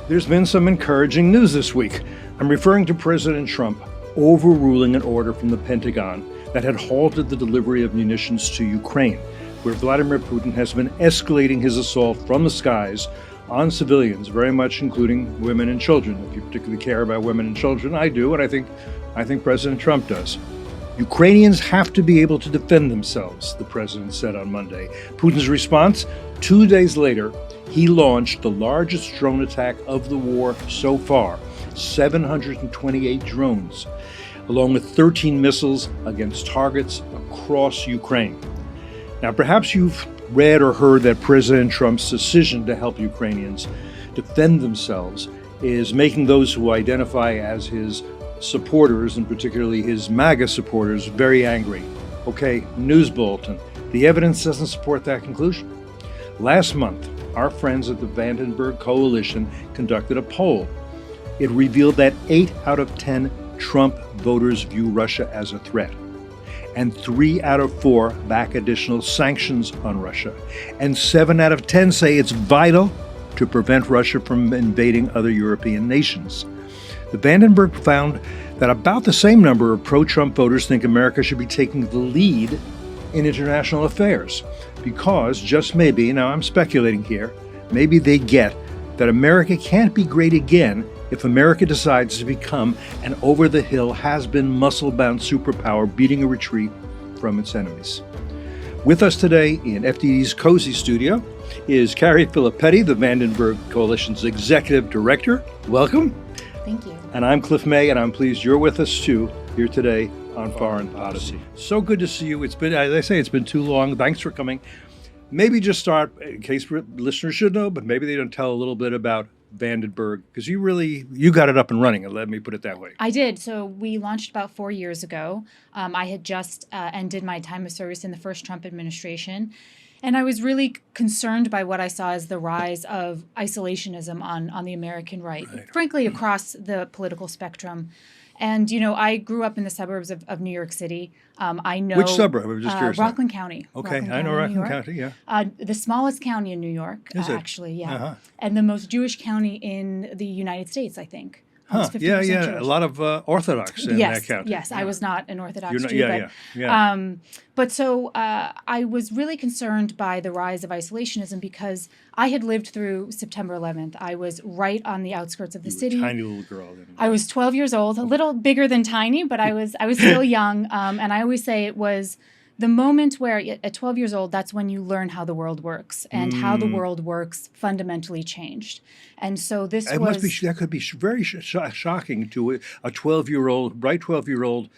There's been some encouraging news this week. I'm referring to President Trump overruling an order from the Pentagon that had halted the delivery of munitions to Ukraine, where Vladimir Putin has been escalating his assault from the skies on civilians, very much including women and children. If you particularly care about women and children, I do, and I think President Trump does. Ukrainians have to be able to defend themselves, the president said on Monday. Putin's response? 2 days later, he launched the largest drone attack of the war so far, 728 drones, along with 13 missiles against targets across Ukraine. Now, perhaps you've read or heard that President Trump's decision to help Ukrainians defend themselves is making those who identify as his supporters, and particularly his MAGA supporters, very angry. Okay, news bulletin. The evidence doesn't support that conclusion. Last month, our friends at the Vandenberg Coalition conducted a poll. It revealed that 8 out of 10 Trump voters view Russia as a threat, and 3 out of 4 back additional sanctions on Russia, and 7 out of 10 say it's vital to prevent Russia from invading other European nations. The Vandenberg found that about the same number of pro-Trump voters think America should be taking the lead in international affairs because, just maybe, now I'm speculating here, maybe they get that America can't be great again if America decides to become an over-the-hill, has-been, muscle-bound superpower beating a retreat from its enemies. With us today in FDD's Cozy Studio is Carrie Filipetti, the Vandenberg Coalition's Executive Director. Welcome. Thank you. And I'm Cliff May, and I'm pleased you're with us too here today on Foreign Odyssey. So good to see you. It's been, as I say, it's been too long. Thanks for coming. Maybe just start, in case listeners should know, but maybe they don't tell a little bit about Vandenberg, because you got it up and running, let me put it that way. I did. So we launched about 4 years ago. I had just ended my time of service in the first Trump administration. And I was really concerned by what I saw as the rise of isolationism on the American right, frankly, across the political spectrum. And, you know, I grew up in the suburbs of New York City. I know... Which suburb? I'm just curious. Rockland County. Okay, I know Rockland County, yeah. The smallest county in New York, actually, yeah. Uh-huh. And the most Jewish county in the United States, I think. Huh. Yeah, Jewish. A lot of Orthodox in that county. Yes, yeah. I was not an Orthodox Jew. Yeah. But so I was really concerned by the rise of isolationism because I had lived through September 11th. I was right on the outskirts of the city. Tiny little girl. I was 12 years old, a little bigger than tiny, but I was still young. And I always say it was the moment where at 12 years old, that's when you learn how the world works, and how the world works fundamentally changed. And so that could be very shocking to a 12-year-old, bright 12-year-old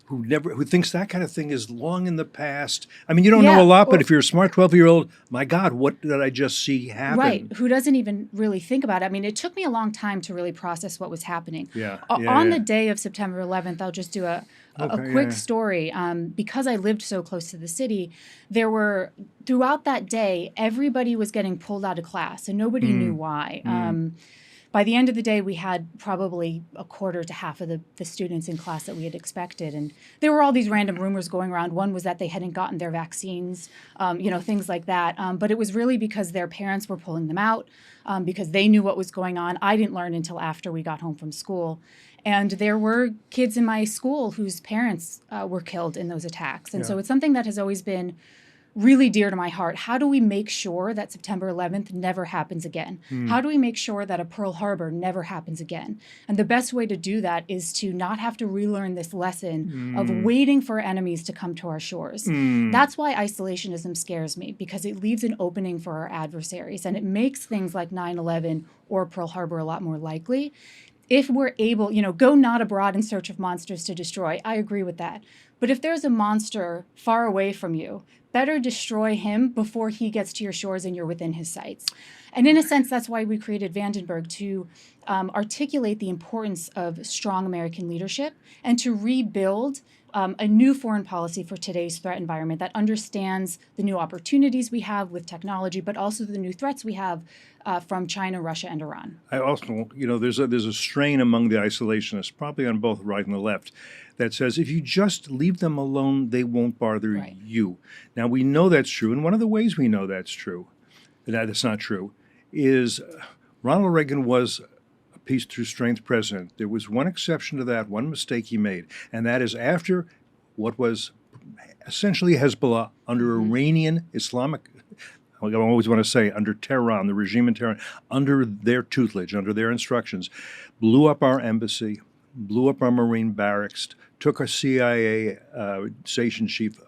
who thinks that kind of thing is long in the past. I mean, you don't know a lot, but if you're a smart 12-year-old, my God, what did I just see happen? Right, who doesn't even really think about it. I mean, it took me a long time to really process what was happening. On the day of September 11th, I'll just do a quick story. Because I lived so close to the city, there were, throughout that day, everybody was getting pulled out of class, and nobody knew why. By the end of the day, we had probably a quarter to half of the students in class that we had expected. And there were all these random rumors going around. One was that they hadn't gotten their vaccines, things like that. But it was really because their parents were pulling them out, because they knew what was going on. I didn't learn until after we got home from school. And there were kids in my school whose parents were killed in those attacks. And so it's something that has always been really dear to my heart. How do we make sure that September 11th never happens again? How do we make sure that a Pearl Harbor never happens again? And the best way to do that is to not have to relearn this lesson of waiting for enemies to come to our shores. That's why isolationism scares me, because it leaves an opening for our adversaries, and it makes things like 9/11 or Pearl Harbor a lot more likely. If we're able, go not abroad in search of monsters to destroy, I agree with that. But if there's a monster far away from you, better destroy him before he gets to your shores and you're within his sights. And in a sense, that's why we created Vandenberg, to articulate the importance of strong American leadership and to rebuild a new foreign policy for today's threat environment that understands the new opportunities we have with technology, but also the new threats we have from China, Russia, and Iran. I also, there's a strain among the isolationists, probably on both right and the left, that says if you just leave them alone, they won't bother you. Now, we know that's true, and one of the ways we know that's true, that it's not true, is Ronald Reagan was peace through strength president. There was one exception to that, one mistake he made, and that is after what was essentially Hezbollah under Iranian Islamic, I always want to say under Tehran, the regime in Tehran, under their tutelage, under their instructions, blew up our embassy, blew up our Marine barracks, took our CIA station chief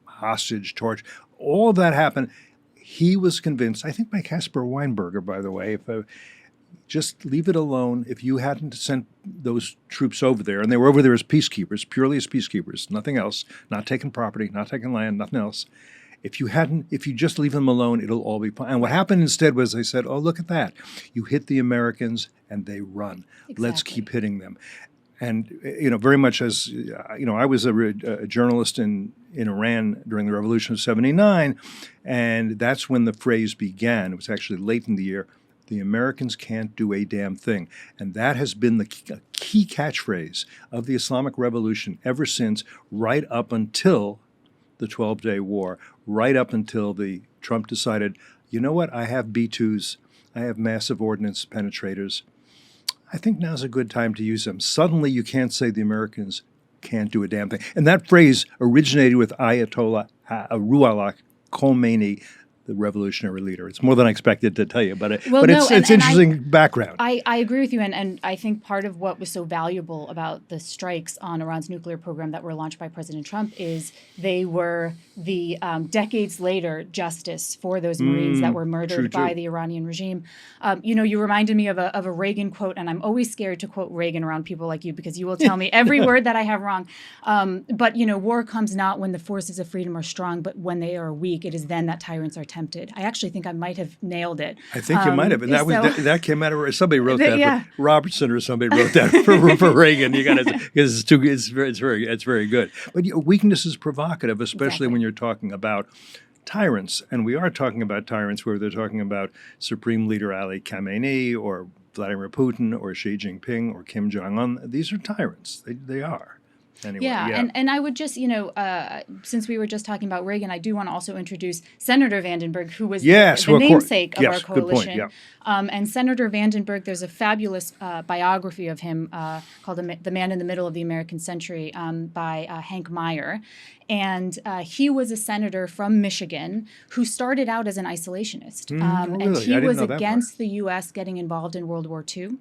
hostage, torch. All of that happened. He was convinced, I think by Caspar Weinberger, by the way, just leave it alone. If you hadn't sent those troops over there, and they were over there as peacekeepers, purely as peacekeepers, nothing else, not taking property, not taking land, nothing else. If you just leave them alone, it'll all be fine. And what happened instead was they said, oh, look at that. You hit the Americans and they run. Exactly. Let's keep hitting them. And, very much as, I was a journalist in Iran during the Revolution of '79, and that's when the phrase began. It was actually late in the year. The Americans can't do a damn thing. And that has been the key catchphrase of the Islamic Revolution ever since, right up until the 12-Day War, right up until Trump decided, you know what, I have B-2s, I have massive ordnance penetrators. I think now's a good time to use them. Suddenly you can't say the Americans can't do a damn thing. And that phrase originated with Ayatollah Ruhollah Khomeini, the revolutionary leader. It's more than I expected to tell you, but it's interesting background. I agree with you, and I think part of what was so valuable about the strikes on Iran's nuclear program that were launched by President Trump is they were the decades later justice for those Marines that were murdered by the Iranian regime. You reminded me of a Reagan quote, and I'm always scared to quote Reagan around people like you because you will tell me every word that I have wrong. But war comes not when the forces of freedom are strong, but when they are weak. It is then that tyrants are tempted. I actually think I might have nailed it. I think you might have, and that came out of somebody wrote that. Robertson or somebody wrote that for Reagan. You got to because it's very good. But weakness is provocative, especially when you're talking about tyrants, and we are talking about tyrants where they're talking about Supreme Leader Ali Khamenei or Vladimir Putin or Xi Jinping or Kim Jong-un. These are tyrants. They are. Anyway, and I would just, since we were just talking about Reagan, I do want to also introduce Senator Vandenberg, who was the namesake of our coalition. Good point, and Senator Vandenberg, there's a fabulous biography of him called The Man in the Middle of the American Century by Hank Meyer. And he was a senator from Michigan who started out as an isolationist. And he was against the U.S. getting involved in World War II.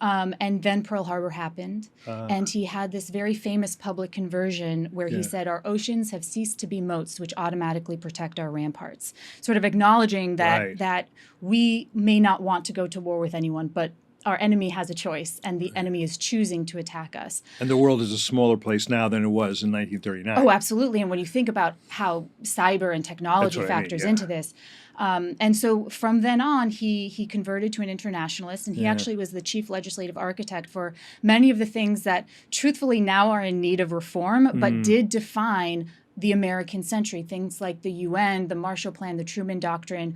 And then Pearl Harbor happened. And he had this very famous public conversion where he said, our oceans have ceased to be moats which automatically protect our ramparts. Sort of acknowledging that we may not want to go to war with anyone, but our enemy has a choice, and the enemy is choosing to attack us. And the world is a smaller place now than it was in 1939. Oh, absolutely. And when you think about how cyber and technology factors into this. And so from then on, he converted to an internationalist, and he actually was the chief legislative architect for many of the things that truthfully now are in need of reform, but did define the American century, things like the UN, the Marshall Plan, the Truman Doctrine,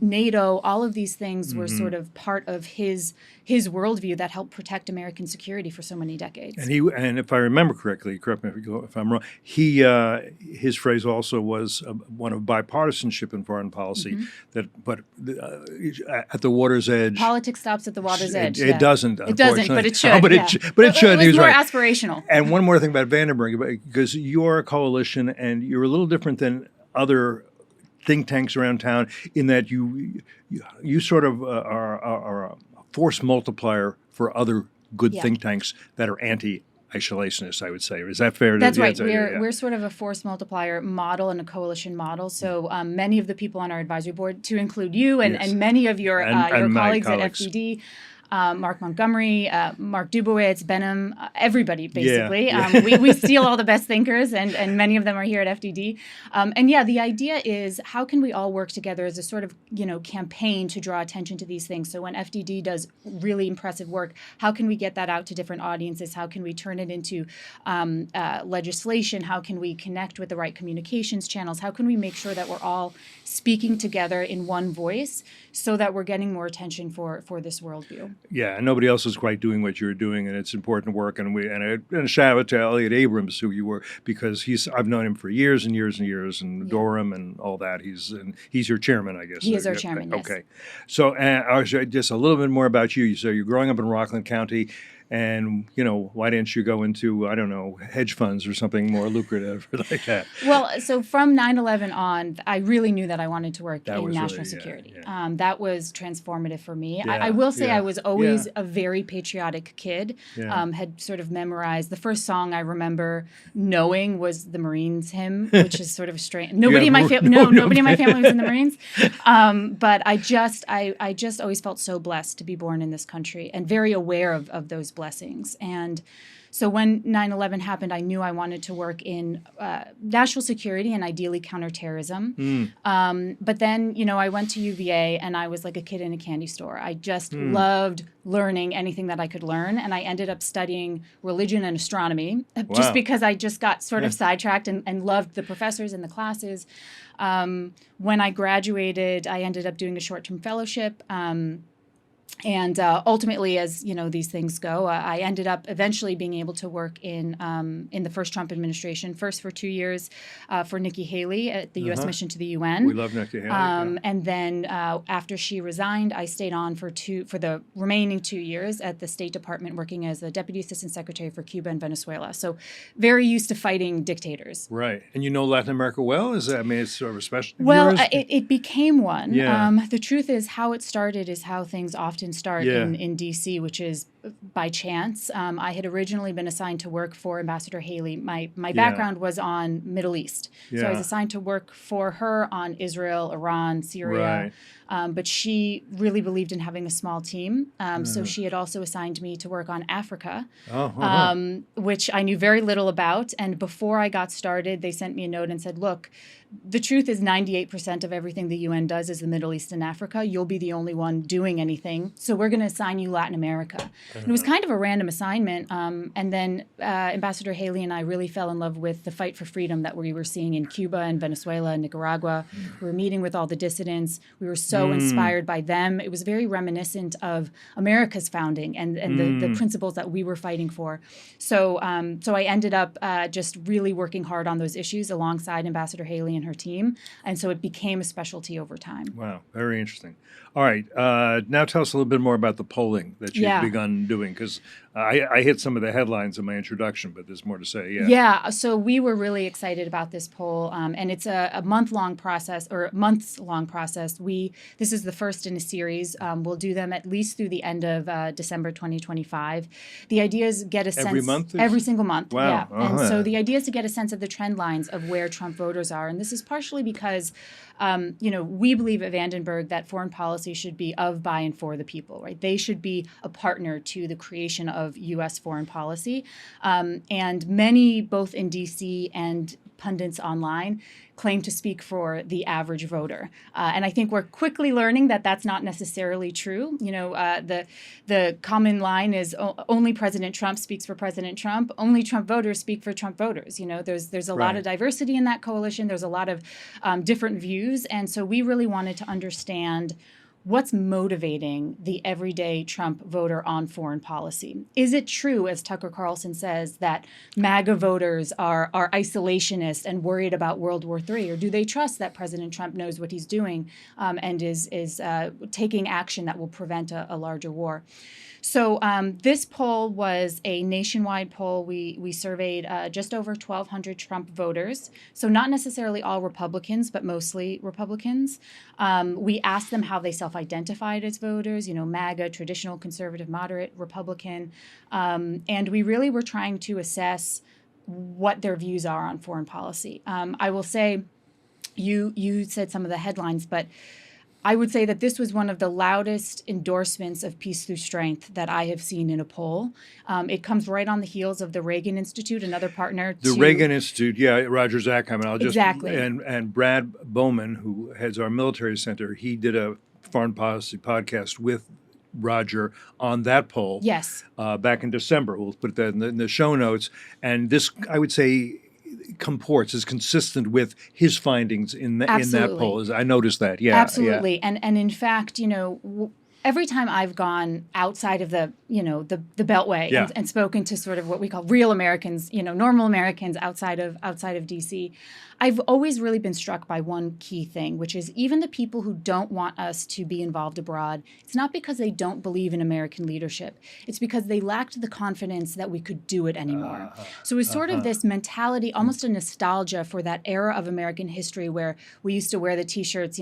NATO, all of these things were sort of part of his worldview that helped protect American security for so many decades. And if I remember correctly, correct me if I'm wrong, his phrase also was one of bipartisanship in foreign policy. But at the water's edge, politics stops at the water's edge. It doesn't. It doesn't, but it should. But it should. It was more aspirational. And one more thing about Vandenberg, because you're a coalition and you're a little different than other think tanks around town in that you sort of are a force multiplier for other good think tanks that are anti-isolationist, I would say. Is that fair? That's right. We're sort of a force multiplier model and a coalition model. So many of the people on our advisory board, to include you and many of your colleagues at FDD, Mark Montgomery, Mark Dubowitz, Benham, everybody, basically. We steal all the best thinkers, and many of them are here at FDD. The idea is how can we all work together as a sort of, campaign to draw attention to these things. So when FDD does really impressive work, how can we get that out to different audiences? How can we turn it into legislation? How can we connect with the right communications channels? How can we make sure that we're all speaking together in one voice so that we're getting more attention for this worldview? Yeah, and nobody else is quite doing what you're doing, and it's important work. And a shout out to Elliot Abrams, who you were, because I've known him for years and years and years, and adore him and all that. He's your chairman, I guess. He is our chairman. Yes. Okay, so just a little bit more about you. So you're growing up in Rockland County. And, why didn't you go into, I don't know, hedge funds or something more lucrative like that? Well, so from 9/11 on, I really knew that I wanted to work in national security. Yeah. That was transformative for me. Yeah, I will say I was always a very patriotic kid, had sort of memorized. The first song I remember knowing was the Marines hymn, which is sort of strange. Nobody in my family was in the Marines. But I just always felt so blessed to be born in this country and very aware of those blessings. And so when 9/11 happened, I knew I wanted to work in national security and ideally counterterrorism. But then, I went to UVA and I was like a kid in a candy store. I just loved learning anything that I could learn. And I ended up studying religion and astronomy just because I just got sort of sidetracked and loved the professors and the classes. When I graduated, I ended up doing a short-term fellowship. And ultimately, as these things go, I ended up eventually being able to work in the first Trump administration, first for 2 years for Nikki Haley at the U.S. mission to the UN. We love Nikki Haley. And then after she resigned, I stayed on for the remaining 2 years at the State Department, working as a Deputy Assistant Secretary for Cuba and Venezuela. So very used to fighting dictators. Right. And Latin America well? It's sort of a specialty? Well, it became one. Yeah. The truth is, how it started is how things often start in D.C., which is by chance. I had originally been assigned to work for Ambassador Haley. My background was on Middle East. So I was assigned to work for her on Israel, Iran, Syria. Right. But she really believed in having a small team. So she had also assigned me to work on Africa, which I knew very little about. And before I got started, they sent me a note and said, look, the truth is 98% of everything the UN does is the Middle East and Africa. You'll be the only one doing anything. So we're going to assign you Latin America. And it was kind of a random assignment. And then Ambassador Haley and I really fell in love with the fight for freedom that we were seeing in Cuba and Venezuela and Nicaragua. We were meeting with all the dissidents. We were so inspired by them. It was very reminiscent of America's founding and the principles that we were fighting for. So I ended up just really working hard on those issues alongside Ambassador Haley and her team. And so it became a specialty over time. Wow. Very interesting. All right. Now tell us a little bit more about the polling that you've begun doing, because I hit some of the headlines in my introduction, but there's more to say. Yeah. So we were really excited about this poll, and it's a months-long process. This is the first in a series. We'll do them at least through the end of December 2025. The idea is get a sense every month. Every single month. Wow. Yeah. And so the idea is to get a sense of the trend lines of where Trump voters are, and this is partially because we believe at Vandenberg that foreign policy should be of, by, and for the people, right? They should be a partner to the creation of U.S. foreign policy. And many, both in D.C. and pundits online, claim to speak for the average voter. And I think we're quickly learning that that's not necessarily true. The common line is only President Trump speaks for President Trump. Only Trump voters speak for Trump voters. There's a lot of diversity in that coalition. There's a lot of different views. And so we really wanted to understand what's motivating the everyday Trump voter on foreign policy. Is it true, as Tucker Carlson says, that MAGA voters are isolationist and worried about World War III? Or do they trust that President Trump knows what he's doing and is taking action that will prevent a larger war? So this poll was a nationwide poll. We surveyed just over 1,200 Trump voters. So not necessarily all Republicans, but mostly Republicans. We asked them how they self-identified as voters, MAGA, traditional, conservative, moderate, Republican. And we really were trying to assess what their views are on foreign policy. I will say, you said some of the headlines, but I would say that this was one of the loudest endorsements of peace through strength that I have seen in a poll. It comes right on the heels of the Reagan Institute, another partner. The Reagan Institute, Roger Zakheim. Exactly. And Brad Bowman, who heads our military center, he did a foreign policy podcast with Roger on that poll. Yes. Back in December. We'll put that in the show notes. And this, I would say, is consistent with his findings in that poll. I noticed that. Yeah, absolutely. Yeah. And in fact, every time I've gone outside of the, the Beltway Yeah. and spoken to sort of what we call real Americans, normal Americans outside of DC, I've always really been struck by one key thing, which is even the people who don't want us to be involved abroad, it's not because they don't believe in American leadership. It's because they lacked the confidence that we could do it anymore. So it's sort of this mentality, almost a nostalgia for that era of American history where we used to wear the T-shirts,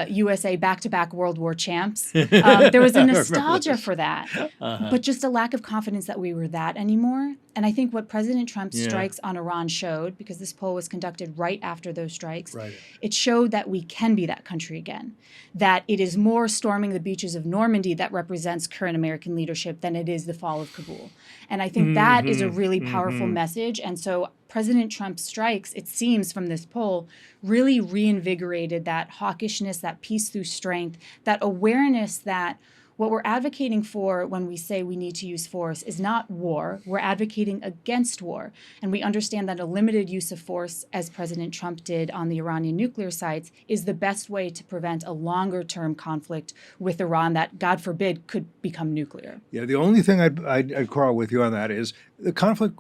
USA back-to-back World War champs. There was a nostalgia for that, but just a lack of confidence that we were that anymore. And I think what President Trump's strikes on Iran showed, because this poll was conducted right after those strikes, it showed that we can be that country again, that it is more storming the beaches of Normandy that represents current American leadership than it is the fall of Kabul. And I think that is a really powerful message. And so President Trump's strikes, it seems from this poll, really reinvigorated that hawkishness, that peace through strength, that awareness that what we're advocating for when we say we need to use force is not war. We're advocating against war. And we understand that a limited use of force, as President Trump did on the Iranian nuclear sites, is the best way to prevent a longer-term conflict with Iran that, God forbid, could become nuclear. Yeah, the only thing I'd quarrel with you on that is the conflict.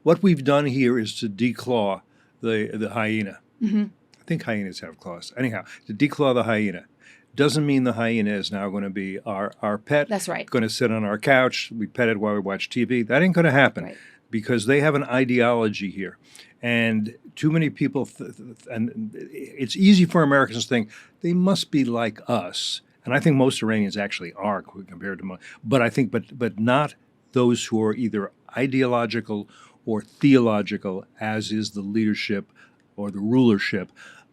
What we've done here is to declaw the hyena. I think hyenas have claws. Anyhow, to declaw the hyena doesn't mean the hyena is now going to be our pet. That's right. Going to sit on our couch. We pet it while we watch TV. That ain't going to happen because they have an ideology here. And too many people, and it's easy for Americans to think they must be like us. And I think most Iranians actually are compared to most. But I think, but not those who are either ideological or theological, as is the leadership or the rulership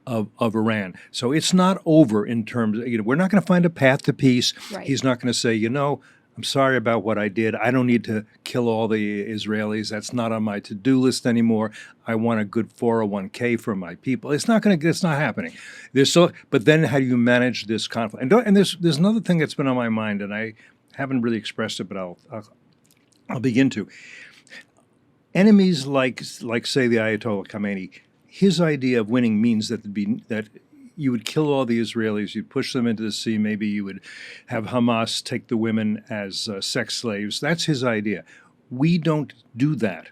of Iran. So it's not over in terms of, we're not going to find a path to peace. He's not going to say, I'm sorry about what I did. I don't need to kill all the Israelis. That's not on my to-do list anymore. I want a good 401k for my people. It's not happening. But then how do you manage this conflict? And there's another thing that's been on my mind, and I haven't really expressed it, but I'll begin to. Enemies like say the Ayatollah Khamenei, his idea of winning means that you would kill all the Israelis, you'd push them into the sea, maybe you would have Hamas take the women as sex slaves. That's his idea. We don't do that.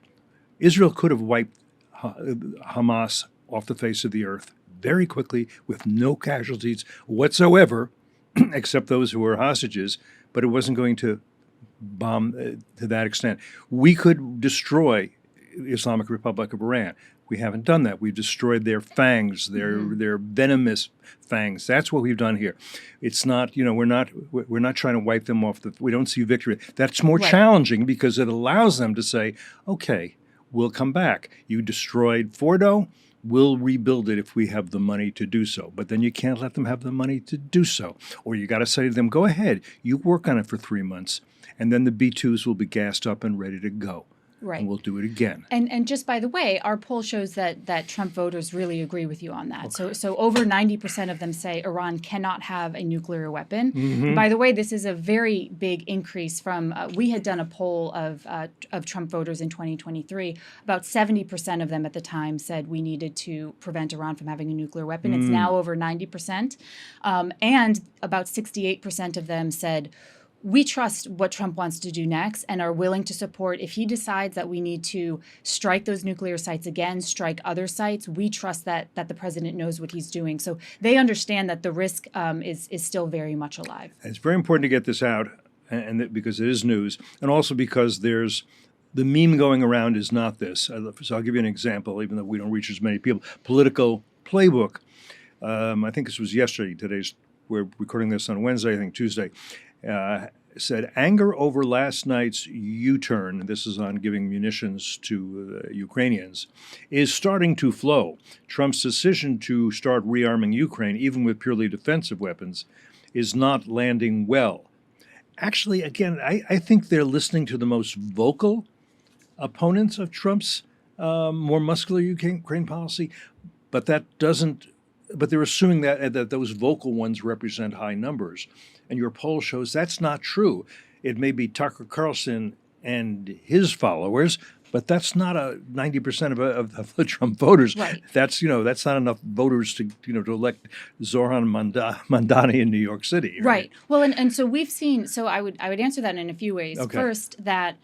Israel could have wiped Hamas off the face of the earth very quickly with no casualties whatsoever, except those who were hostages, but it wasn't going to bomb to that extent. We could destroy the Islamic Republic of Iran. We haven't done that. We've destroyed their fangs, their venomous fangs. That's what we've done here. It's not, we're not trying to wipe them off. We don't see victory. That's more challenging because it allows them to say, okay, we'll come back. You destroyed Fordo. We'll rebuild it if we have the money to do so. But then you can't let them have the money to do so. Or you got to say to them, go ahead. You work on it for 3 months. And then the B-2s will be gassed up and ready to go. Right. And we'll do it again. And just by the way, our poll shows that Trump voters really agree with you on that. Okay. So over 90% of them say Iran cannot have a nuclear weapon. Mm-hmm. By the way, this is a very big increase from, we had done a poll of Trump voters in 2023. About 70% of them at the time said we needed to prevent Iran from having a nuclear weapon. It's now over 90%. And about 68% of them said, we trust what Trump wants to do next and are willing to support. If he decides that we need to strike those nuclear sites again, strike other sites, we trust that the president knows what he's doing. So they understand that the risk is still very much alive. It's very important to get this out, and because it is news, and also because there's the meme going around is not this. So I'll give you an example, even though we don't reach as many people. Political Playbook. I think this was yesterday. We're recording this on Wednesday, I think Tuesday. Said anger over last night's U-turn, this is on giving munitions to Ukrainians, is starting to flow. Trump's decision to start rearming Ukraine, even with purely defensive weapons, is not landing well. Actually, again, I think they're listening to the most vocal opponents of Trump's more muscular Ukraine policy, but they're assuming that those vocal ones represent high numbers. And your poll shows that's not true. It may be Tucker Carlson and his followers, But that's not a 90% of the Trump voters. Right. That's not enough voters to to elect Zohran Mamdani in New York City. Right. Well, and so we've seen. So I would answer that in a few ways. Okay. First, that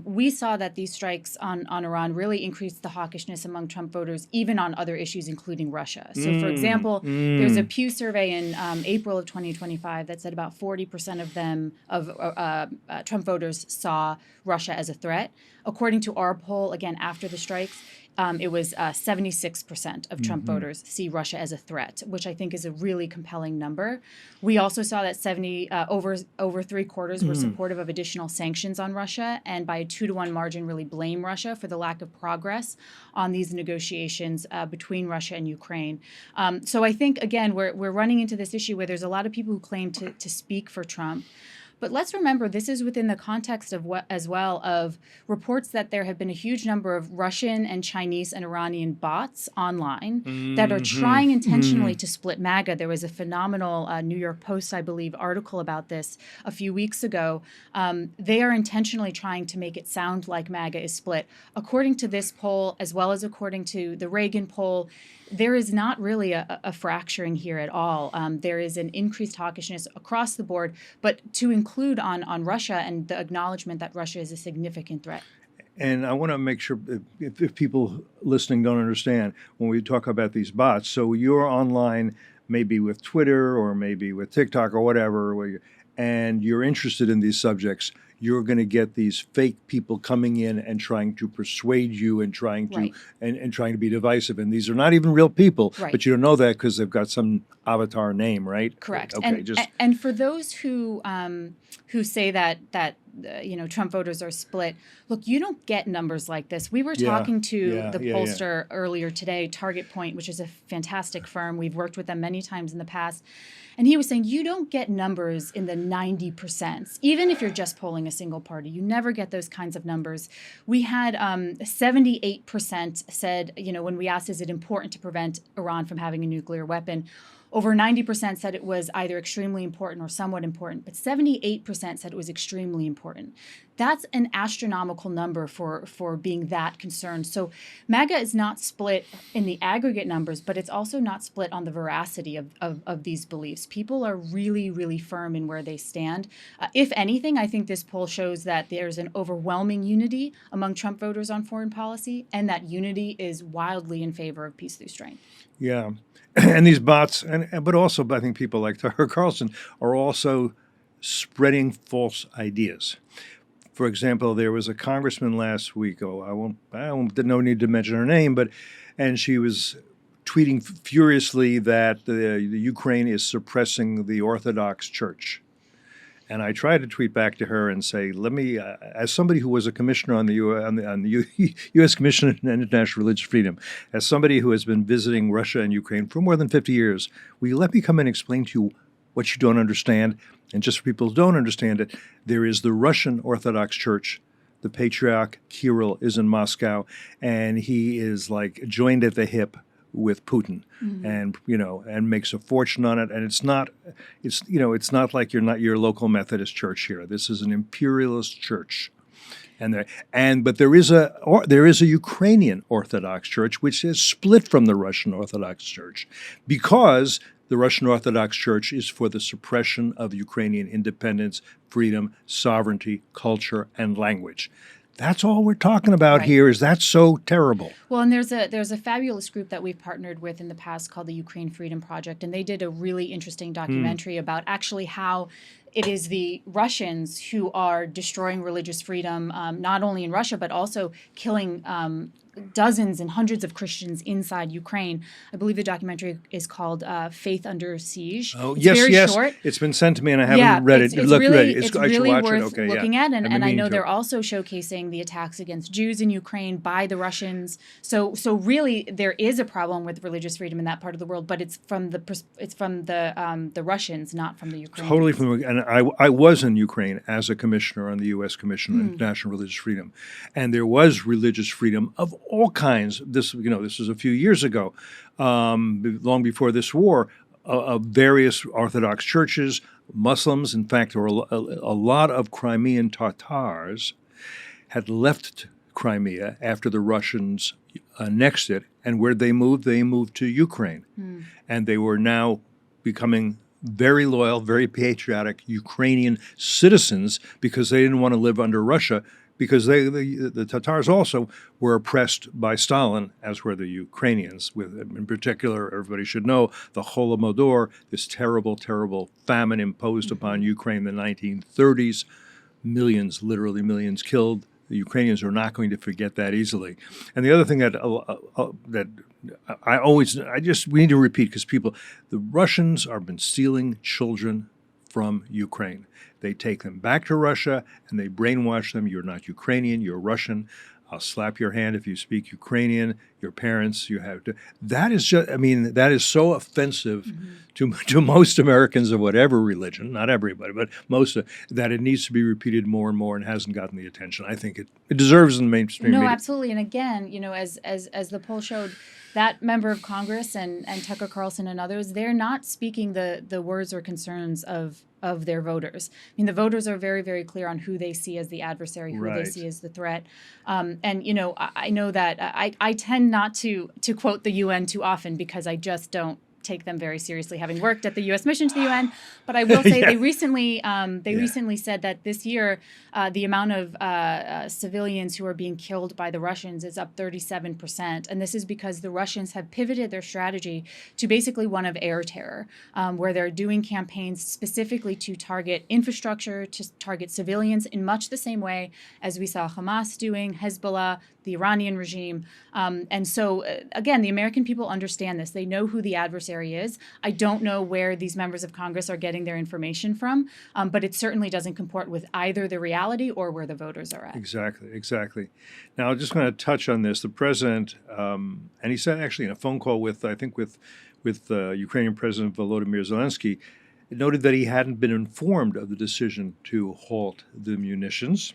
we saw that these strikes on Iran really increased the hawkishness among Trump voters, even on other issues, including Russia. So, for example, there's a Pew survey in April of 2025 that said about 40% of them, Trump voters, saw Russia as a threat. According to our poll, again, after the strikes, it was 76% of Trump voters see Russia as a threat, which I think is a really compelling number. We also saw that over three quarters were supportive of additional sanctions on Russia, and by a 2-to-1 margin really blame Russia for the lack of progress on these negotiations between Russia and Ukraine. So I think, again, we're running into this issue where there's a lot of people who claim to speak for Trump. But let's remember, this is within the context of of reports that there have been a huge number of Russian and Chinese and Iranian bots online that are trying intentionally to split MAGA. There was a phenomenal New York Post, I believe, article about this a few weeks ago. They are intentionally trying to make it sound like MAGA is split. According to this poll, as well as according to the Reagan poll, there is not really a fracturing here at all. There is an increased hawkishness across the board, but to include on Russia and the acknowledgement that Russia is a significant threat. And I want to make sure if people listening don't understand when we talk about these bots. So you're online, maybe with Twitter or maybe with TikTok or whatever, and you're interested in these subjects. You're going to get these fake people coming in and trying to persuade you and trying to and trying to be divisive. And these are not even real people, but you don't know that because they've got some avatar name, right? Correct. Okay. And for those who say that Trump voters are split, look, you don't get numbers like this. We were talking to the pollster earlier today, Target Point, which is a fantastic firm. We've worked with them many times in the past. And he was saying you don't get numbers in the 90%, even if you're just polling a single party. You never get those kinds of numbers. We had 78% said, when we asked, is it important to prevent Iran from having a nuclear weapon? Over 90% said it was either extremely important or somewhat important, but 78% said it was extremely important. That's an astronomical number for being that concerned. So MAGA is not split in the aggregate numbers, but it's also not split on the veracity of these beliefs. People are really, really firm in where they stand. If anything, I think this poll shows that there's an overwhelming unity among Trump voters on foreign policy, and that unity is wildly in favor of peace through strength. Yeah. And these bots, but also I think people like Tucker Carlson are also spreading false ideas. For example, there was a congressman last week. No need to mention her name, and she was tweeting furiously that the Ukraine is suppressing the Orthodox Church. And I tried to tweet back to her and say, let me, as somebody who was a commissioner on the U.S. Commission on International Religious Freedom, as somebody who has been visiting Russia and Ukraine for more than 50 years, will you let me come and explain to you what you don't understand? And just for people who don't understand it, there is the Russian Orthodox Church. The Patriarch Kirill is in Moscow, and he is like joined at the hip with Putin, and makes a fortune on it. And it's not like you're not your local Methodist church here. This is an imperialist church, but there is a Ukrainian Orthodox Church which is split from the Russian Orthodox Church, because the Russian Orthodox Church is for the suppression of Ukrainian independence, freedom, sovereignty, culture, and language. That's all we're talking about here. Is that so terrible? Well, and there's a fabulous group that we've partnered with in the past called the Ukraine Freedom Project, and they did a really interesting documentary about actually how it is the Russians who are destroying religious freedom, not only in Russia, but also killing dozens and hundreds of Christians inside Ukraine. I believe the documentary is called Faith Under Siege. Oh, it's very yes. Short. It's been sent to me and I haven't read it. It's really worth looking at. And I know they're to. also showcasing the attacks against Jews in Ukraine by the Russians. So really there is a problem with religious freedom in that part of the world, but it's from the Russians, not from the Ukrainians. Totally and I was in Ukraine as a commissioner on the U.S. Commission on International Religious Freedom, and there was religious freedom of all kinds. This was a few years ago, long before this war, of various Orthodox churches, Muslims. In fact, there were a lot of Crimean Tatars had left Crimea after the Russians annexed it. And where they moved? They moved to Ukraine. And they were now becoming very loyal, very patriotic Ukrainian citizens because they didn't want to live under Russia, because the Tatars also were oppressed by Stalin, as were the Ukrainians. With, in particular, everybody should know, the Holodomor, this terrible, terrible famine imposed upon Ukraine in the 1930s. Millions, literally millions killed. The Ukrainians are not going to forget that easily. And the other thing that we need to repeat, because the Russians have been stealing children from Ukraine. They take them back to Russia and they brainwash them. You're not Ukrainian, you're Russian. I'll slap your hand if you speak Ukrainian. Your parents, you have to. That is just, that is so offensive to most Americans of whatever religion, not everybody, but most, that it needs to be repeated more and more and hasn't gotten the attention. I think it deserves in the mainstream No, media. absolutely. And again, as the poll showed, that member of Congress and Tucker Carlson and others, they're not speaking the words or concerns of their voters. The voters are very, very clear on who they see as the adversary, who they see as the threat. And, I know that I tend not to quote the UN too often because I just don't take them very seriously, having worked at the U.S. mission to the UN. But I will say they recently said that this year the amount of civilians who are being killed by the Russians is up 37%. And this is because the Russians have pivoted their strategy to basically one of air terror, where they're doing campaigns specifically to target infrastructure, to target civilians in much the same way as we saw Hamas doing, Hezbollah, the Iranian regime. And so, again, the American people understand this. They know who the adversary is. I don't know where these members of Congress are getting their information from, but it certainly doesn't comport with either the reality or where the voters are at. Exactly. Now, I just want to touch on this. The president, and he said actually in a phone call with Ukrainian President Volodymyr Zelensky, noted that he hadn't been informed of the decision to halt the munitions.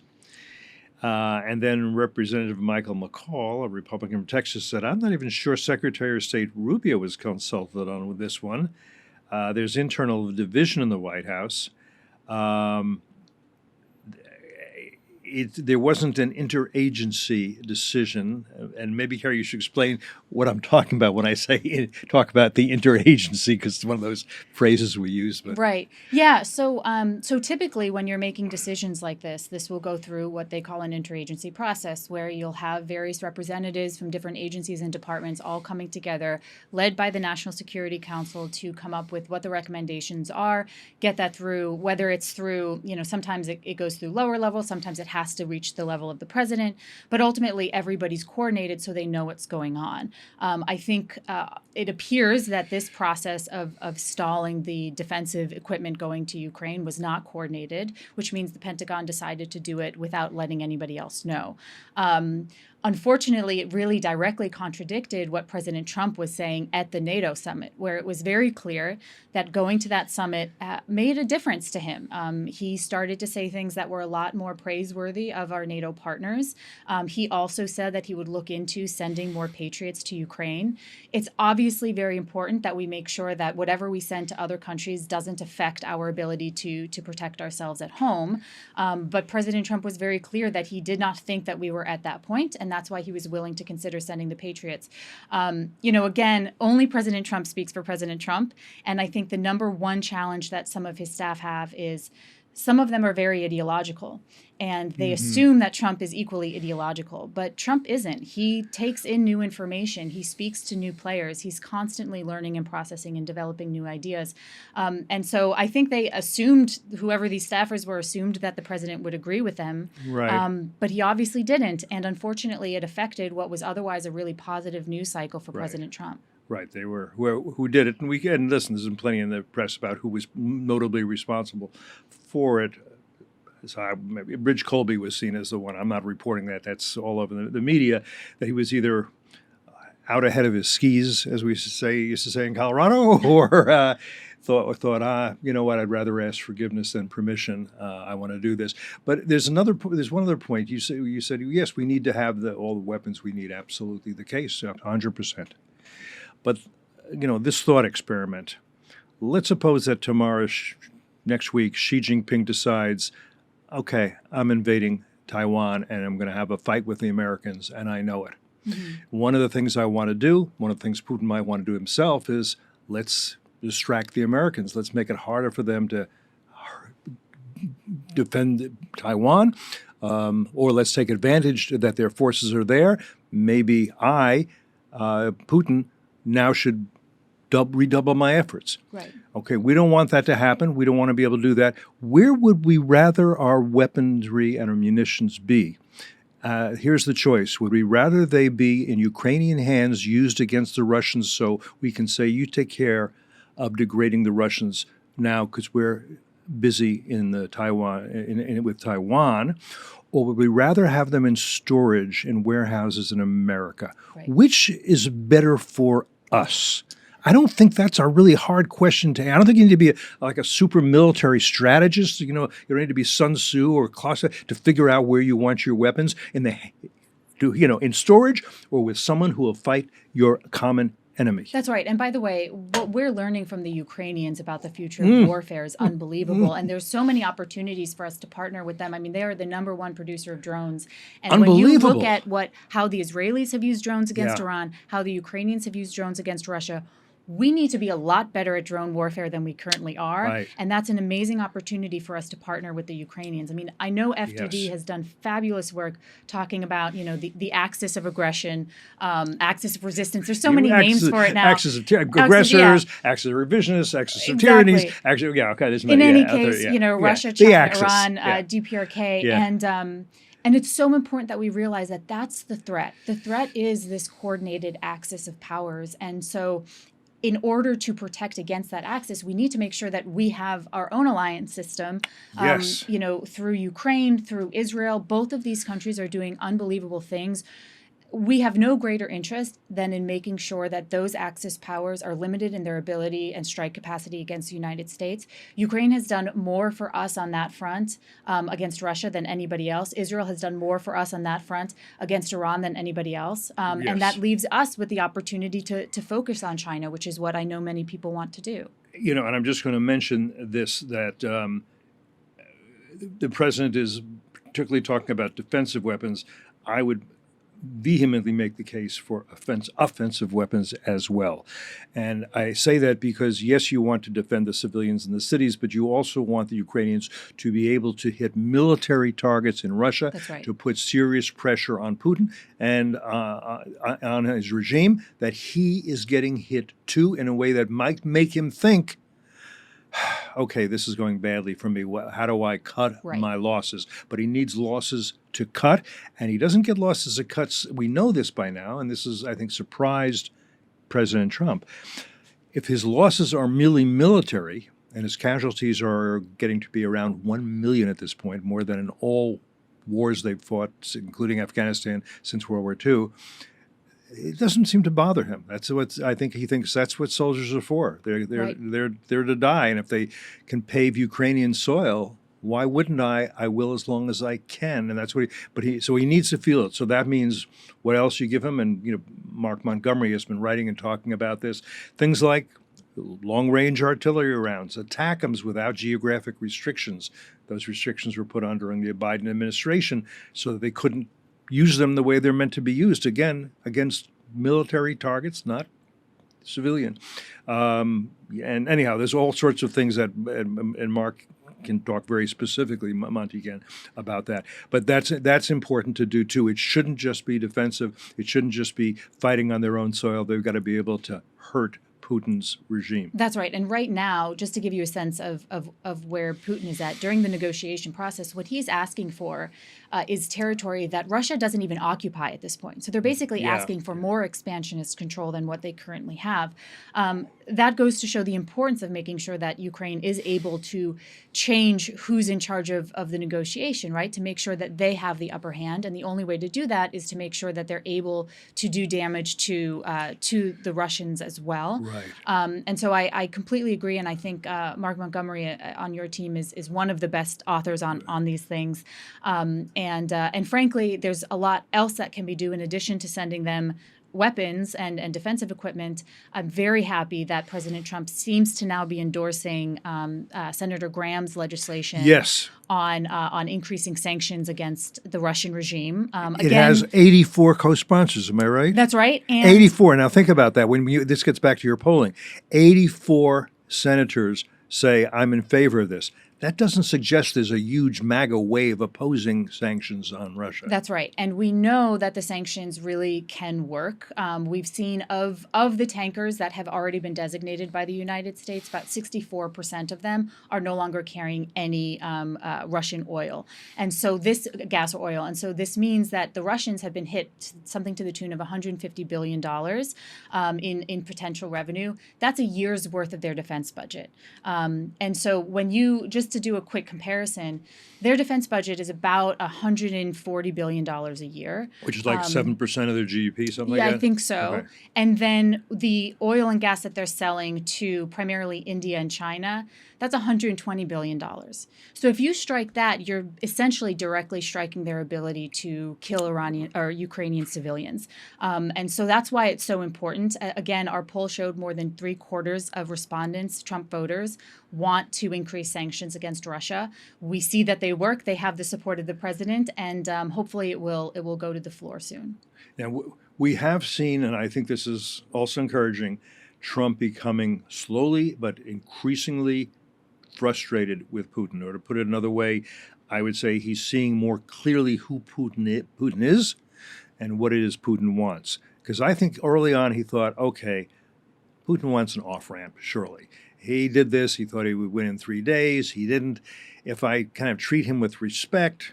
And then Representative Michael McCall, a Republican from Texas, said, I'm not even sure Secretary of State Rubio was consulted on with this one. There's internal division in the White House. There wasn't an interagency decision, and maybe, Carrie, you should explain what I'm talking about when I say talk about the interagency, because it's one of those phrases we use. But. Right. Yeah. So typically when you're making decisions like this will go through what they call an interagency process, where you'll have various representatives from different agencies and departments all coming together, led by the National Security Council, to come up with what the recommendations are, get that through, whether it's through, sometimes it goes through lower level, sometimes it has to reach the level of the president, but ultimately everybody's coordinated so they know what's going on. I think it appears that this process of stalling the defensive equipment going to Ukraine was not coordinated, which means the Pentagon decided to do it without letting anybody else know. Unfortunately, it really directly contradicted what President Trump was saying at the NATO summit, where it was very clear that going to that summit made a difference to him. He started to say things that were a lot more praiseworthy of our NATO partners. He also said that he would look into sending more Patriots to Ukraine. It's obviously very important that we make sure that whatever we send to other countries doesn't affect our ability to protect ourselves at home. But President Trump was very clear that he did not think that we were at that point, and that's why he was willing to consider sending the Patriots. Again, only President Trump speaks for President Trump. And I think the number one challenge that some of his staff have is some of them are very ideological, and they assume that Trump is equally ideological, but Trump isn't. He takes in new information. He speaks to new players. He's constantly learning and processing and developing new ideas. And so I think they assumed, whoever these staffers were, assumed that the president would agree with them. Right. But he obviously didn't. And unfortunately, it affected what was otherwise a really positive news cycle for President Trump. Right, they were who did it, and listen, there's been plenty in the press about who was notably responsible for it. So Bridge Colby was seen as the one. I'm not reporting that; that's all over the media. That he was either out ahead of his skis, as we used to say in Colorado, or thought, you know what? I'd rather ask forgiveness than permission. I want to do this. But there's one other point. You said yes, we need to have all the weapons we need. Absolutely, the case, 100%. But, this thought experiment, let's suppose that next week, Xi Jinping decides, okay, I'm invading Taiwan, and I'm going to have a fight with the Americans, and I know it. One of the things I want to do, one of the things Putin might want to do himself is let's distract the Americans. Let's make it harder for them to defend Taiwan, or let's take advantage that their forces are there. Maybe Putin, now should redouble my efforts. Right. Okay, we don't want that to happen. We don't want to be able to do that. Where would we rather our weaponry and our munitions be? Here's the choice. Would we rather they be in Ukrainian hands used against the Russians so we can say, you take care of degrading the Russians now because we're busy in the with Taiwan, or would we rather have them in storage in warehouses in America? Right. Which is better for us? I don't think that's a really hard question to answer. I don't think you need to be like a super military strategist. You don't need to be Sun Tzu or Clausen to figure out where you want your weapons in storage or with someone who will fight your common enemy. That's right. And by the way, what we're learning from the Ukrainians about the future of warfare is unbelievable. And there's so many opportunities for us to partner with them. I mean, they are the number one producer of drones. And when you look at how the Israelis have used drones against Iran, how the Ukrainians have used drones against Russia, we need to be a lot better at drone warfare than we currently are. Right. And that's an amazing opportunity for us to partner with the Ukrainians. I mean, I know FDD has done fabulous work talking about, the axis of aggression, axis of resistance. There's so many names for it now. Axis of aggressors, axis of revisionists, axis of tyrannies. There's many. In any case, Russia, China, Iran, DPRK, and it's so important that we realize that that's the threat. The threat is this coordinated axis of powers. And so in order to protect against that axis, we need to make sure that we have our own alliance system, through Ukraine, through Israel. Both of these countries are doing unbelievable things. We have no greater interest than in making sure that those Axis powers are limited in their ability and strike capacity against the United States. Ukraine has done more for us on that front against Russia than anybody else. Israel has done more for us on that front against Iran than anybody else. And that leaves us with the opportunity to focus on China, which is what I know many people want to do. And I'm just going to mention this, that the president is particularly talking about defensive weapons. I would vehemently make the case for offensive weapons as well. And I say that because, yes, you want to defend the civilians in the cities, but you also want the Ukrainians to be able to hit military targets in Russia, to put serious pressure on Putin and on his regime, that he is getting hit too in a way that might make him think, okay, this is going badly for me. How do I cut my losses? But he needs losses to cut, and he doesn't get losses to cuts. We know this by now, and this is, I think, surprised President Trump. If his losses are merely military, and his casualties are getting to be around 1 million at this point, more than in all wars they've fought, including Afghanistan, since World War II, it doesn't seem to bother him. That's what I think. He thinks that's what soldiers are for. They're to die, and if they can pave Ukrainian soil, why wouldn't I? I will as long as I can, and that's what So he needs to feel it. So that means what else you give him, and Mark Montgomery has been writing and talking about this. Things like long-range artillery rounds, ATACMS without geographic restrictions. Those restrictions were put on during the Biden administration so that they couldn't use them the way they're meant to be used, again, against military targets, not civilian. And anyhow, there's all sorts of things that, and Mark can talk very specifically, Monty can, about that. But that's important to do, too. It shouldn't just be defensive. It shouldn't just be fighting on their own soil. They've got to be able to hurt Putin's regime. That's right. And right now, just to give you a sense of where Putin is at, during the negotiation process, what he's asking for is territory that Russia doesn't even occupy at this point. So they're basically asking for more expansionist control than what they currently have. That goes to show the importance of making sure that Ukraine is able to change who's in charge of the negotiation, right? To make sure that they have the upper hand. And the only way to do that is to make sure that they're able to do damage to the Russians as well. Right. And so I completely agree. And I think Mark Montgomery on your team is one of the best authors on these things. And frankly, there's a lot else that can be done in addition to sending them weapons and defensive equipment, I'm very happy that President Trump seems to now be endorsing Senator Graham's legislation Yes. on increasing sanctions against the Russian regime. It has 84 co-sponsors, am I right? That's right. And 84. Now think about that. This gets back to your polling. 84 senators say, I'm in favor of this. That doesn't suggest there's a huge MAGA wave opposing sanctions on Russia. That's right. And we know that the sanctions really can work. We've seen of the tankers that have already been designated by the United States, about 64% of them are no longer carrying any Russian oil. And so this gas or oil. And so this means that the Russians have been hit something to the tune of $150 billion in potential revenue. That's a year's worth of their defense budget. And so when you just to do a quick comparison, their defense budget is about $140 billion a year. Which is like 7% of their GDP, something like that? Yeah, I think so. Okay. And then the oil and gas that they're selling to primarily India and China, that's $120 billion. So if you strike that, you're essentially directly striking their ability to kill Iranian or Ukrainian civilians. And so that's why it's so important. Again, our poll showed more than 3/4 of respondents, Trump voters, want to increase sanctions against Russia. We see that they work. They have the support of the president, and hopefully it will go to the floor soon. Now, we have seen, and I think this is also encouraging, Trump becoming slowly but increasingly frustrated with Putin. Or to put it another way, I would say he's seeing more clearly who Putin is and what it is Putin wants. Because I think early on he thought, okay, Putin wants an off-ramp, surely. He did this. He thought he would win in 3 days. He didn't. If I kind of treat him with respect,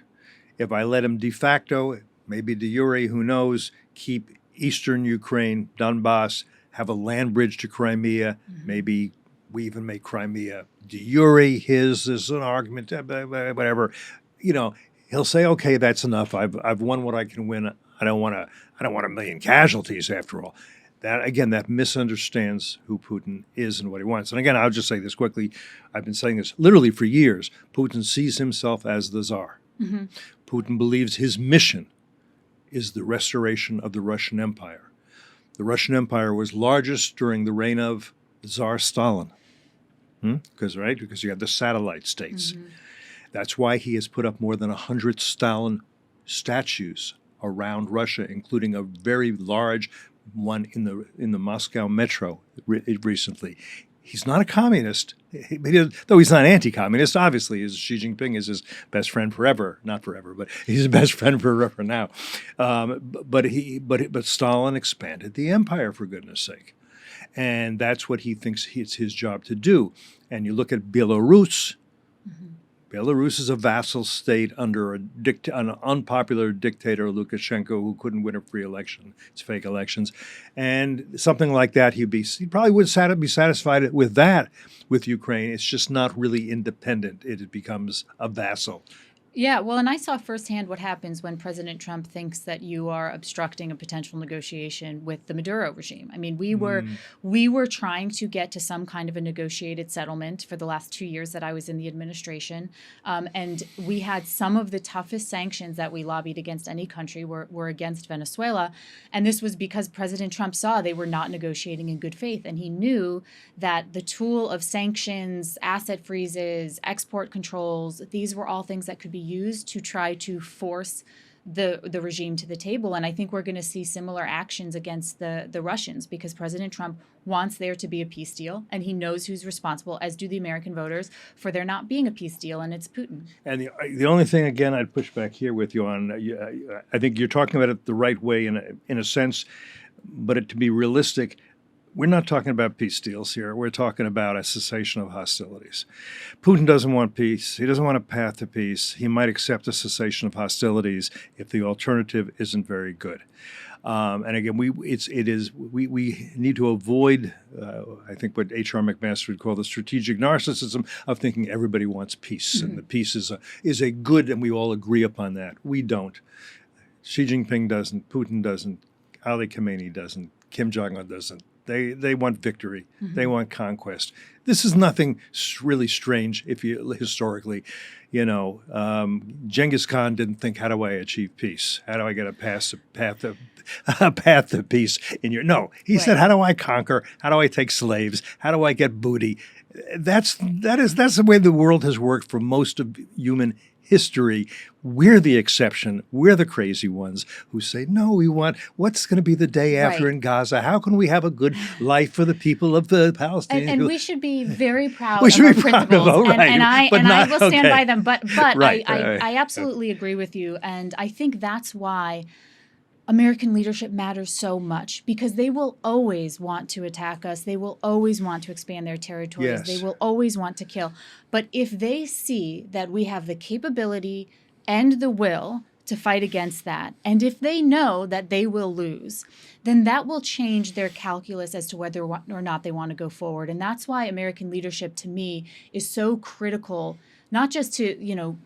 if I let him de facto, maybe de jure, who knows, keep eastern Ukraine, Donbass, have a land bridge to Crimea, maybe we even make Crimea de jure his is an argument, whatever. You know, he'll say, okay, that's enough. I've won what I can win. I don't want a million casualties after all. That, again, that misunderstands who Putin is and what he wants. And again, I'll just say this quickly. I've been saying this literally for years. Putin sees himself as the Tsar. Mm-hmm. Putin believes his mission is the restoration of the Russian Empire. The Russian Empire was largest during the reign of Tsar Stalin. Because you have the satellite states. Mm-hmm. That's why he has put up more than 100 Stalin statues around Russia, including a very large one in the Moscow metro recently. He's not a communist, though he's not anti-communist. Obviously, Xi Jinping is his best friend forever, not forever, but he's his best friend forever now. But Stalin expanded the empire, for goodness sake, and that's what he thinks it's his job to do. And you look at Belarus. Mm-hmm. Belarus is a vassal state under an unpopular dictator, Lukashenko, who couldn't win a free election. It's fake elections. And something like that, he probably would be satisfied with that with Ukraine. It's just not really independent. It becomes a vassal. Yeah, well, and I saw firsthand what happens when President Trump thinks that you are obstructing a potential negotiation with the Maduro regime. I mean, we were trying to get to some kind of a negotiated settlement for the last 2 years that I was in the administration, and we had some of the toughest sanctions that we lobbied against any country were against Venezuela, and this was because President Trump saw they were not negotiating in good faith, and he knew that the tool of sanctions, asset freezes, export controls, these were all things that could be used to try to force the regime to the table. And I think we're going to see similar actions against the Russians because President Trump wants there to be a peace deal, and he knows who's responsible, as do the American voters, for there not being a peace deal, and it's Putin. And the only thing, again, I'd push back here with you on, I think you're talking about it the right way in a sense, but to be realistic, we're not talking about peace deals here. We're talking about a cessation of hostilities. Putin doesn't want peace. He doesn't want a path to peace. He might accept a cessation of hostilities if the alternative isn't very good. And again, we need to avoid, I think, what H.R. McMaster would call the strategic narcissism of thinking everybody wants peace, and the peace is a good, and we all agree upon that. We don't. Xi Jinping doesn't. Putin doesn't. Ali Khamenei doesn't. Kim Jong-un doesn't. They want victory. They want conquest. This is nothing really strange if you historically, Genghis Khan didn't think, how do I achieve peace? How do I get a path to peace in your? No, he said, how do I conquer? How do I take slaves? How do I get booty? That's the way the world has worked for most of human history. We're the exception. We're the crazy ones who say, no, we want, what's going to be the day after in Gaza? How can we have a good life for the people of the Palestinians? And we should be very proud we should of our be proud principles. of them, right. And I will stand by them. But Right. I absolutely agree with you. And I think that's why American leadership matters so much, because they will always want to attack us. They will always want to expand their territories. Yes. They will always want to kill. But if they see that we have the capability and the will to fight against that, and if they know that they will lose, then that will change their calculus as to whether or not they want to go forward. And that's why American leadership, to me, is so critical, not just to,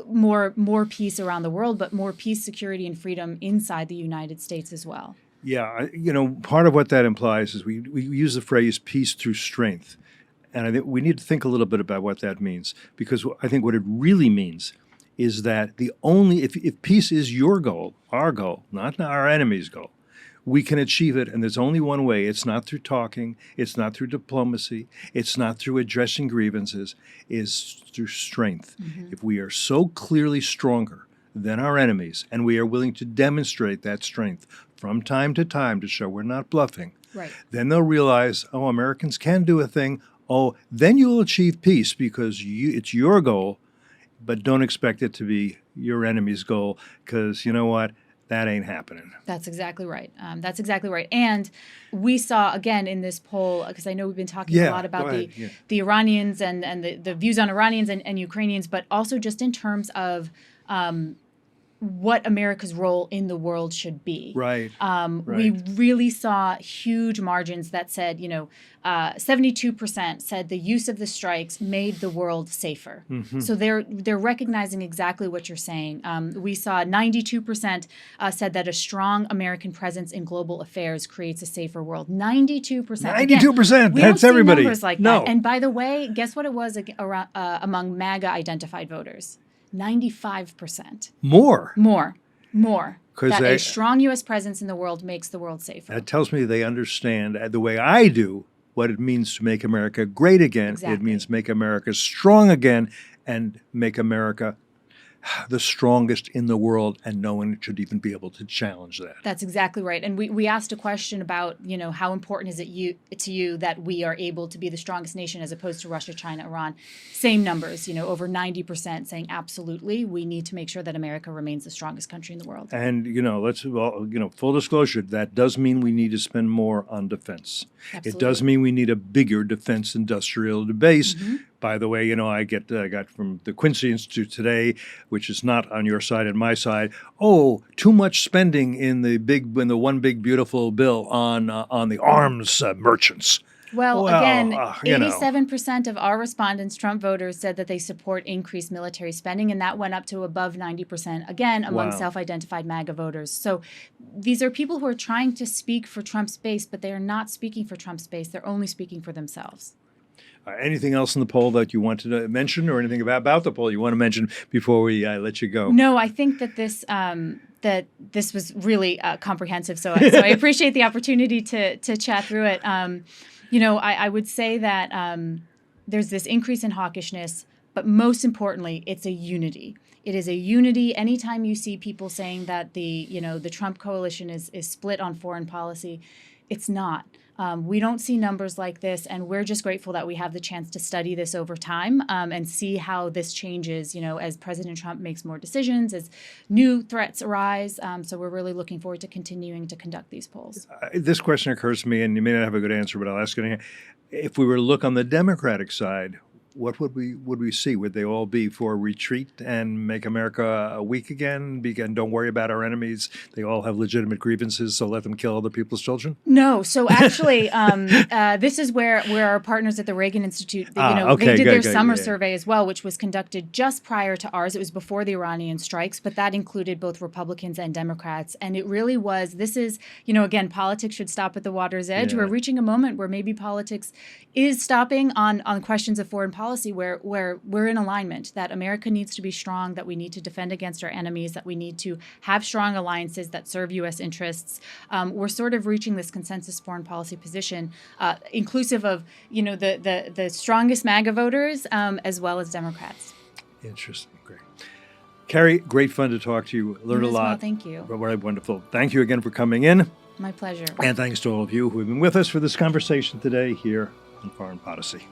more peace around the world, but more peace, security, and freedom inside the United States as well. Yeah, part of what that implies is we use the phrase peace through strength. And I think we need to think a little bit about what that means, because I think what it really means is that if peace is your goal, our goal, not our enemy's goal, we can achieve it, and there's only one way. It's not through talking. It's not through diplomacy. It's not through addressing grievances. It's through strength. If we are so clearly stronger than our enemies, and we are willing to demonstrate that strength from time to time to show we're not bluffing, then they'll realize, oh, Americans can do a thing. Oh, then you'll achieve peace because it's your goal, but don't expect it to be your enemy's goal, because you know what? That ain't happening. That's exactly right. That's exactly right. And we saw, again, in this poll, because I know we've been talking a lot about the Iranians and the views on Iranians and Ukrainians, but also just in terms of what America's role in the world should be. Right. We really saw huge margins that said, 72% said the use of the strikes made the world safer. So they're recognizing exactly what you're saying. We saw 92% said that a strong American presence in global affairs creates a safer world. 92%. 92%. We That's don't see everybody. Numbers like that. And by the way, guess what it was among MAGA identified voters? 95%. More. That a strong U.S. presence in the world makes the world safer. That tells me they understand the way I do what it means to make America great again. Exactly. It means make America strong again and make America the strongest in the world, and no one should even be able to challenge that. That's exactly right. And we asked a question about, how important is it to you that we are able to be the strongest nation as opposed to Russia, China, Iran? Same numbers, over 90% saying absolutely, we need to make sure that America remains the strongest country in the world. And, full disclosure, that does mean we need to spend more on defense. Absolutely. It does mean we need a bigger defense industrial base. By the way, I got from the Quincy Institute today, which is not on your side and my side. Oh, too much spending in the one big beautiful bill on the arms merchants. Well, again, 87% of our respondents, Trump voters, said that they support increased military spending, and that went up to above 90%, again, among self-identified MAGA voters. So these are people who are trying to speak for Trump's base, but they are not speaking for Trump's base. They're only speaking for themselves. Anything else in the poll that you wanted to mention, or anything about the poll you want to mention before we let you go? No, I think that this was really comprehensive. So I appreciate the opportunity to chat through it. I would say that there's this increase in hawkishness, but most importantly, it's a unity. It is a unity. Anytime you see people saying that the Trump coalition is split on foreign policy, it's not. We don't see numbers like this, and we're just grateful that we have the chance to study this over time and see how this changes, as President Trump makes more decisions, as new threats arise. So we're really looking forward to continuing to conduct these polls. This question occurs to me, and you may not have a good answer, but I'll ask it again. If we were to look on the Democratic side, what would we see? Would they all be for retreat and make America weak again? Don't worry about our enemies. They all have legitimate grievances, so let them kill other people's children? No. So actually, this is where our partners at the Reagan Institute, they did their summer survey as well, which was conducted just prior to ours. It was before the Iranian strikes, but that included both Republicans and Democrats. And it really was, this is, again, politics should stop at the water's edge. Yeah. We're reaching a moment where maybe politics is stopping on questions of foreign policy where we're in alignment, that America needs to be strong, that we need to defend against our enemies, that we need to have strong alliances that serve U.S. interests. We're sort of reaching this consensus foreign policy position, inclusive of, the strongest MAGA voters as well as Democrats. Interesting. Great. Carrie, great fun to talk to you. Learned a lot. Well, thank you. Very wonderful. Thank you again for coming in. My pleasure. And thanks to all of you who have been with us for this conversation today here on Foreign Policy.